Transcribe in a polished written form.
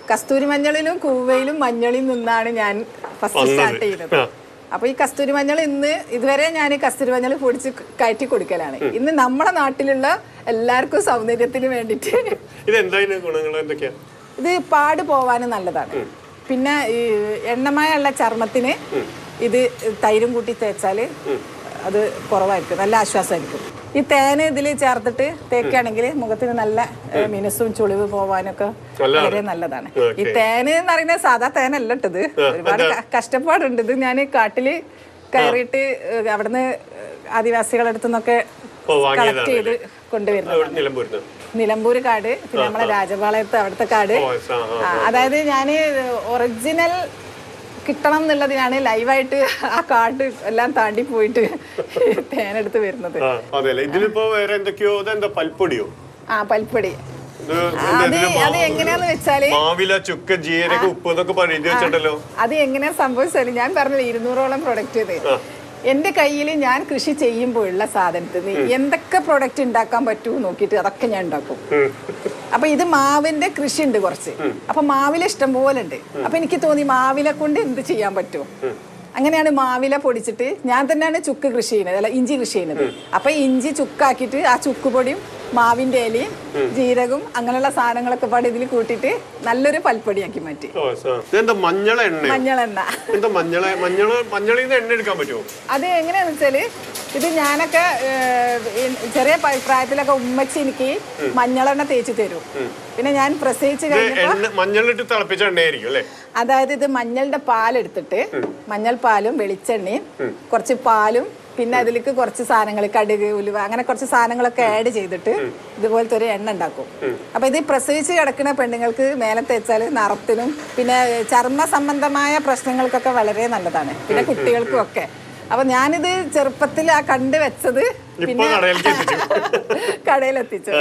കസ്തൂരി മഞ്ഞളിലും കൂവയിലും മഞ്ഞളിൽ നിന്നാണ് ഞാൻ first start ചെയ്തത്. അപ്പൊ ഈ കസ്തൂരി മഞ്ഞൾ ഇതുവരെ ഞാൻ കസ്തൂരി മഞ്ഞൾ പൊടിച്ച് കയറ്റി കൊടുക്കലാണ്. ഇന്ന് നമ്മുടെ നാട്ടിലുള്ള എല്ലാവർക്കും സൗന്ദര്യത്തിന് വേണ്ടിട്ട് ഇത് പാട് പോവാനും നല്ലതാണ്. പിന്നെ ഈ എണ്ണമയുള്ള ചർമ്മത്തിന് ഇത് തൈരും കൂട്ടി തേച്ചാല് അത് കുറവായിരിക്കും, നല്ല ആശ്വാസമായിരിക്കും. ഈ തേന് ഇതിൽ ചേർത്തിട്ട് തേക്കുകയാണെങ്കിൽ മുഖത്തിന് നല്ല മിനുസും ചുളിവ് പോവാനൊക്കെ വളരെ നല്ലതാണ്. ഈ തേന് എന്ന് പറയുന്നത് സാധാ തേനല്ല ഇട്ടത്, ഒരുപാട് കഷ്ടപ്പാടുണ്ട്. ഇത് ഞാൻ കാട്ടില് കയറിയിട്ട് അവിടുന്ന് ആദിവാസികളുടെ അടുത്തു നിന്നൊക്കെ കളക്ട് ചെയ്ത് കൊണ്ടുവരുന്നത്. നിലമ്പൂര് കാട്, പിന്നെ നമ്മളെ രാജപാളയത്ത് അവിടുത്തെ കാട്. അതായത് ഞാൻ ഒറിജിനൽ കിട്ടണം എന്നുള്ളതിനാണ് ലൈവായിട്ട് ആ കാർഡ് എല്ലാം താണ്ടി പോയിട്ട് തേനെടുത്ത് വരുന്നത്. പൽപ്പൊടി അത് എങ്ങനെയാന്ന് വെച്ചാല് അത് എങ്ങനെയാ സംഭവിച്ചാല് ഞാൻ പറഞ്ഞില്ല 200ഓളം പ്രൊഡക്റ്റ് ചെയ്ത് എന്റെ കയ്യിൽ ഞാൻ കൃഷി ചെയ്യുമ്പോഴുള്ള സാധനത്തിന് എന്തൊക്കെ പ്രൊഡക്റ്റ് ഉണ്ടാക്കാൻ പറ്റൂ നോക്കിയിട്ട് അതൊക്കെ ഞാൻ ഉണ്ടാക്കും. അപ്പൊ ഇത് മാവിന്റെ കൃഷി ഉണ്ട് കുറച്ച്, അപ്പൊ മാവില ഇഷ്ടം പോലെ ഉണ്ട്. അപ്പൊ എനിക്ക് തോന്നി മാവില കൊണ്ട് എന്ത് ചെയ്യാൻ പറ്റുമോ. അങ്ങനെയാണ് മാവില പൊടിച്ചിട്ട് ഞാൻ തന്നെയാണ് ചുക്ക് കൃഷി ചെയ്യുന്നത്, അല്ല ഇഞ്ചി കൃഷി ചെയ്യുന്നത്. അപ്പൊ ഇഞ്ചി ചുക്കാക്കിയിട്ട് ആ ചുക്ക് പൊടിയും മാവിന്റെ ഇലയും ജീരകവും അങ്ങനെയുള്ള സാധനങ്ങളൊക്കെ പാടെ ഇതിൽ കൂട്ടിയിട്ട് നല്ലൊരു പൽപ്പൊടിയാക്കി മാറ്റി. മഞ്ഞളെണ്ണ അത് എങ്ങനെയാന്ന് വെച്ചാല് ഇത് ഞാനൊക്കെ ചെറിയ പ്രായത്തിലൊക്കെ ഉമ്മച്ചി എനിക്ക് മഞ്ഞളെണ്ണ തേച്ച് തരും. പിന്നെ ഞാൻ പ്രസവിച്ച് കഴിഞ്ഞപ്പോൾ അതായത് ഇത് മഞ്ഞളുടെ പാലെടുത്തിട്ട് മഞ്ഞൾ പാലും വെളിച്ചെണ്ണയും കുറച്ച് പാലും പിന്നെ അതിലേക്ക് കുറച്ച് സാധനങ്ങൾ കടുക് ഉലുവ അങ്ങനെ കുറച്ച് സാധനങ്ങളൊക്കെ ആഡ് ചെയ്തിട്ട് ഇതുപോലത്തെ ഒരു എണ്ണ ഉണ്ടാക്കും. അപ്പൊ ഇത് പ്രസവിച്ച് കിടക്കുന്ന പെണ്ണുങ്ങൾക്ക് മേലെ തേച്ചാൽ നിറത്തിനും പിന്നെ ചർമ്മ സംബന്ധമായ പ്രശ്നങ്ങൾക്കൊക്കെ വളരെ നല്ലതാണ്, പിന്നെ കുട്ടികൾക്കും ഒക്കെ. അപ്പൊ ഞാനിത് ചെറുപ്പത്തിൽ ആ കണ്ടു വെച്ചത് പിന്നെ കടയിലെത്തിച്ചു.